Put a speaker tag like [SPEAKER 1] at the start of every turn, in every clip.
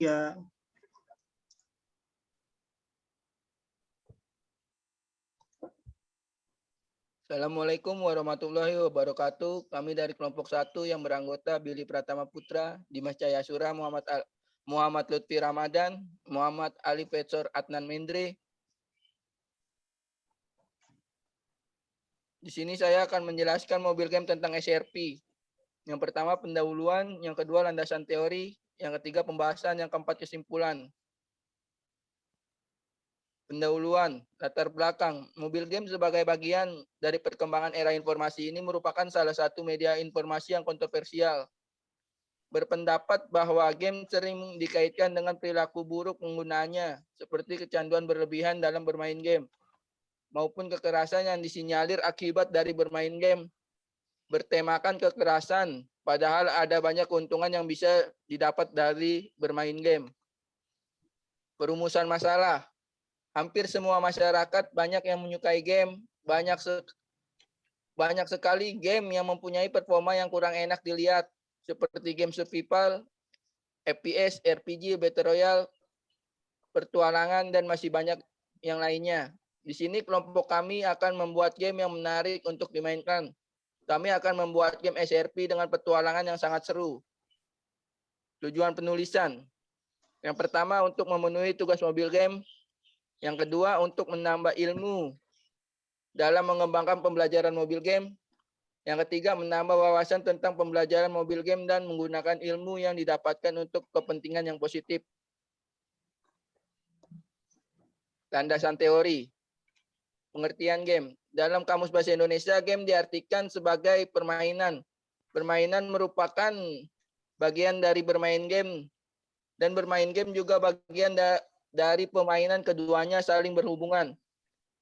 [SPEAKER 1] Ya.
[SPEAKER 2] Assalamualaikum warahmatullahi wabarakatuh. Kami dari kelompok 1 yang beranggota Billy Pratama Putra, Dimas Jayasura, Muhammad Lutfi Ramadan, Muhammad Ali Petsor Adnan Mendri. Di sini saya akan menjelaskan mobil game tentang SRP. Yang pertama pendahuluan, yang kedua landasan teori, yang ketiga pembahasan, yang keempat kesimpulan. Pendahuluan, latar belakang. Mobil game sebagai bagian dari perkembangan era informasi ini merupakan salah satu media informasi yang kontroversial. Berpendapat bahwa game sering dikaitkan dengan perilaku buruk penggunaannya, seperti kecanduan berlebihan dalam bermain game, maupun kekerasan yang disinyalir akibat dari bermain game. Bertemakan kekerasan, padahal ada banyak keuntungan yang bisa didapat dari bermain game. Perumusan masalah. Hampir semua masyarakat banyak yang menyukai game, banyak sekali game yang mempunyai performa yang kurang enak dilihat, seperti game survival, FPS, RPG, Battle Royale, petualangan, dan masih banyak yang lainnya. Di sini kelompok kami akan membuat game yang menarik untuk dimainkan. Kami akan membuat game SRP dengan petualangan yang sangat seru. Tujuan penulisan. Yang pertama untuk memenuhi tugas mobil game. Yang kedua, untuk menambah ilmu dalam mengembangkan pembelajaran mobil game. Yang ketiga, menambah wawasan tentang pembelajaran mobil game dan menggunakan ilmu yang didapatkan untuk kepentingan yang positif. Landasan teori. Pengertian game. Dalam Kamus Bahasa Indonesia, game diartikan sebagai permainan. Permainan merupakan bagian dari bermain game. Dan bermain game juga bagian dari permainan, keduanya saling berhubungan.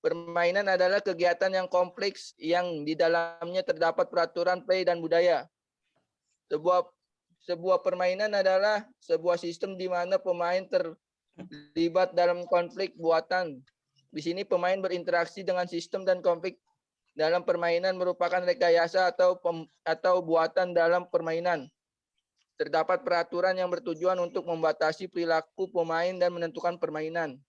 [SPEAKER 2] Permainan adalah kegiatan yang kompleks yang di dalamnya terdapat peraturan play dan budaya. Sebuah permainan adalah sebuah sistem di mana pemain terlibat dalam konflik buatan. Di sini pemain berinteraksi dengan sistem dan konflik dalam permainan merupakan rekayasa atau buatan dalam permainan. Terdapat peraturan yang bertujuan untuk membatasi perilaku pemain dan menentukan permainan.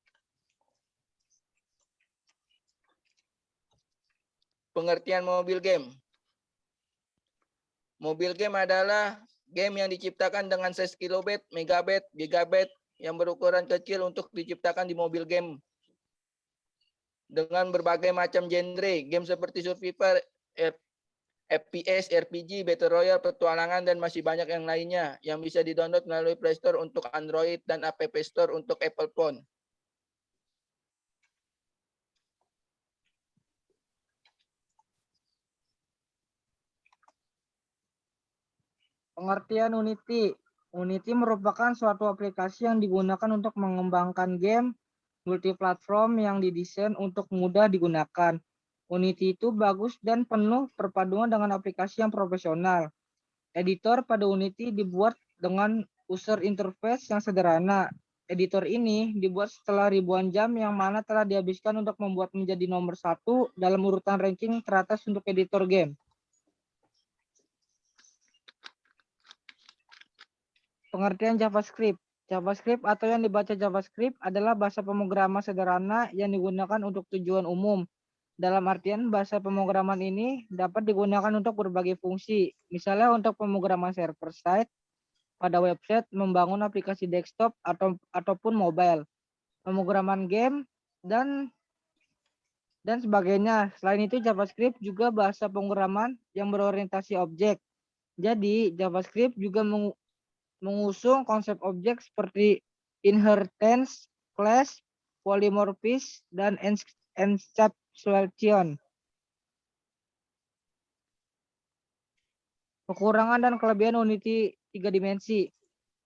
[SPEAKER 2] Pengertian mobil game. Mobil game adalah game yang diciptakan dengan size kilobit, megabit, gigabit yang berukuran kecil untuk diciptakan di mobil game. Dengan berbagai macam genre, game seperti survival, FPS, RPG, Battle Royale, petualangan, dan masih banyak yang lainnya yang bisa di-download melalui Play Store untuk Android dan App Store untuk Apple Phone.
[SPEAKER 3] Pengertian Unity. Unity merupakan suatu aplikasi yang digunakan untuk mengembangkan game multiplatform yang didesain untuk mudah digunakan. Unity itu bagus dan penuh perpaduan dengan aplikasi yang profesional. Editor pada Unity dibuat dengan user interface yang sederhana. Editor ini dibuat setelah ribuan jam yang mana telah dihabiskan untuk membuat menjadi nomor 1 dalam urutan ranking teratas untuk editor game. Pengertian JavaScript. JavaScript atau yang dibaca JavaScript adalah bahasa pemrograman sederhana yang digunakan untuk tujuan umum. Dalam artian bahasa pemrograman ini dapat digunakan untuk berbagai fungsi, misalnya untuk pemrograman server side, pada website, membangun aplikasi desktop ataupun mobile, pemrograman game, dan sebagainya. Selain itu JavaScript juga bahasa pemrograman yang berorientasi objek. Jadi JavaScript juga mengusung konsep objek seperti inheritance, class, polymorphism, dan encapsulation. Kekurangan dan kelebihan Unity 3 dimensi.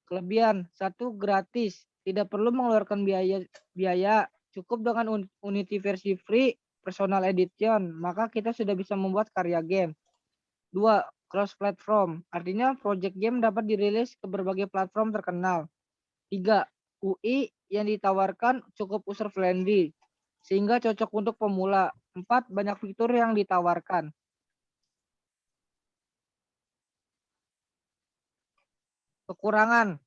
[SPEAKER 3] Kelebihan, 1, gratis. Tidak perlu mengeluarkan biaya. Cukup dengan Unity versi free, personal edition, maka kita sudah bisa membuat karya game. 2, cross-platform. Artinya project game dapat dirilis ke berbagai platform terkenal. 3, UI yang ditawarkan cukup user-friendly, sehingga cocok untuk pemula. 4, banyak fitur yang ditawarkan. Kekurangan.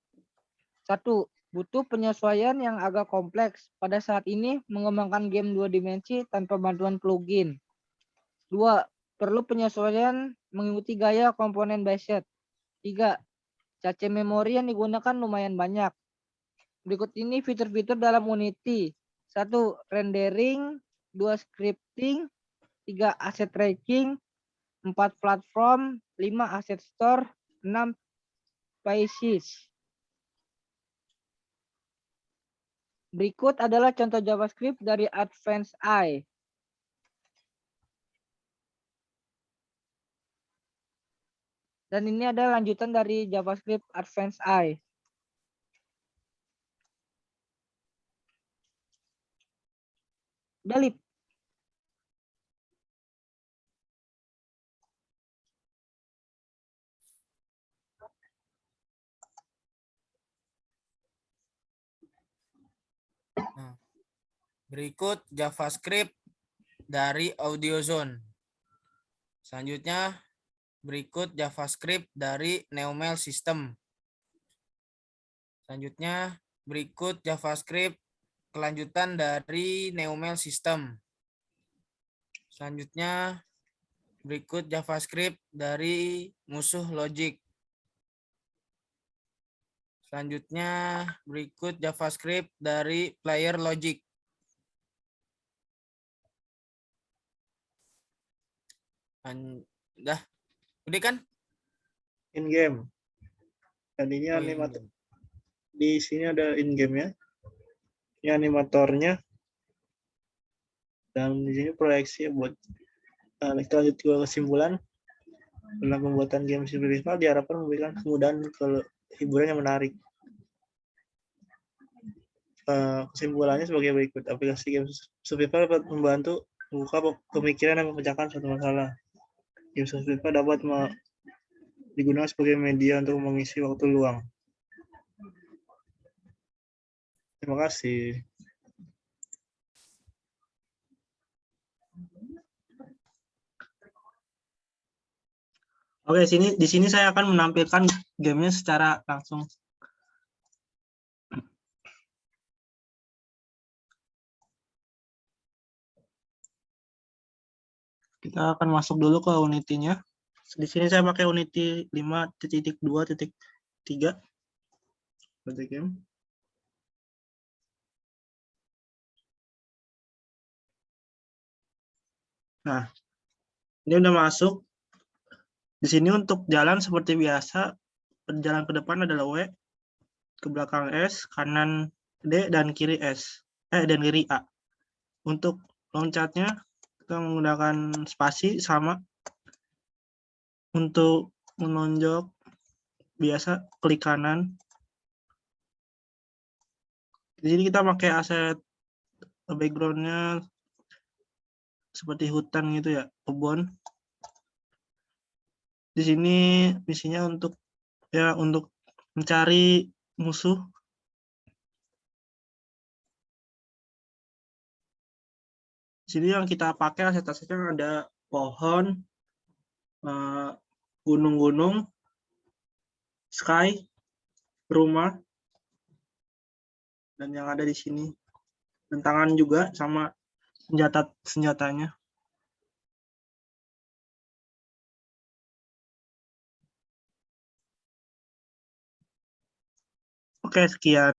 [SPEAKER 3] 1, butuh penyesuaian yang agak kompleks. Pada saat ini, mengembangkan game 2 dimensi tanpa bantuan plugin. 2. Perlu penyesuaian mengikuti gaya komponen base set. 3. Cache memori yang digunakan lumayan banyak. Berikut ini fitur-fitur dalam Unity. 1. Rendering. 2. Scripting. 3. Asset tracking. 4. Platform. 5. Asset store. 6. Pages. Berikut adalah contoh JavaScript dari Advanced Eye. Dan ini adalah lanjutan dari JavaScript Advanced Eye. Udah, Lip.
[SPEAKER 1] Berikut JavaScript dari AudioZone. Selanjutnya, berikut JavaScript dari Neumel System. Selanjutnya, berikut JavaScript kelanjutan dari Neumel System. Selanjutnya, berikut JavaScript dari musuh logic. Selanjutnya, berikut JavaScript dari player logic. Udah kan?
[SPEAKER 4] In game. Dan ini
[SPEAKER 1] Oh,
[SPEAKER 4] animator. Di sini ada in game ya. Ini animatornya. Dan di sini proyeksi buat kita lanjut ke kesimpulan. Dalam pembuatan game survival diharapkan memberikan kemudahan ke hiburan yang menarik. Kesimpulannya sebagai berikut. Aplikasi game survival dapat membantu membuka pemikiran dan memecahkan suatu masalah. Game survival dapat digunakan sebagai media untuk mengisi waktu luang. Terima kasih. Oke, di sini saya akan menampilkan gamenya secara langsung. Kita akan masuk dulu ke Unity-nya. Di sini saya pakai Unity 5.2.3. Game. Nah, ini udah masuk. Di sini untuk jalan seperti biasa, jalan ke depan adalah W, ke belakang S, kanan D, dan kiri S. Dan kiri A. Untuk loncatnya, kita menggunakan spasi sama. Untuk menonjok, biasa klik kanan. Di sini kita pakai aset background-nya seperti hutan gitu ya, kebun. Di sini misinya untuk mencari musuh. Di sini yang kita pakai aset-asetnya ada pohon, gunung-gunung, sky, rumah, dan yang ada di sini. Dan tangan juga sama senjatanya. Oke, sekian.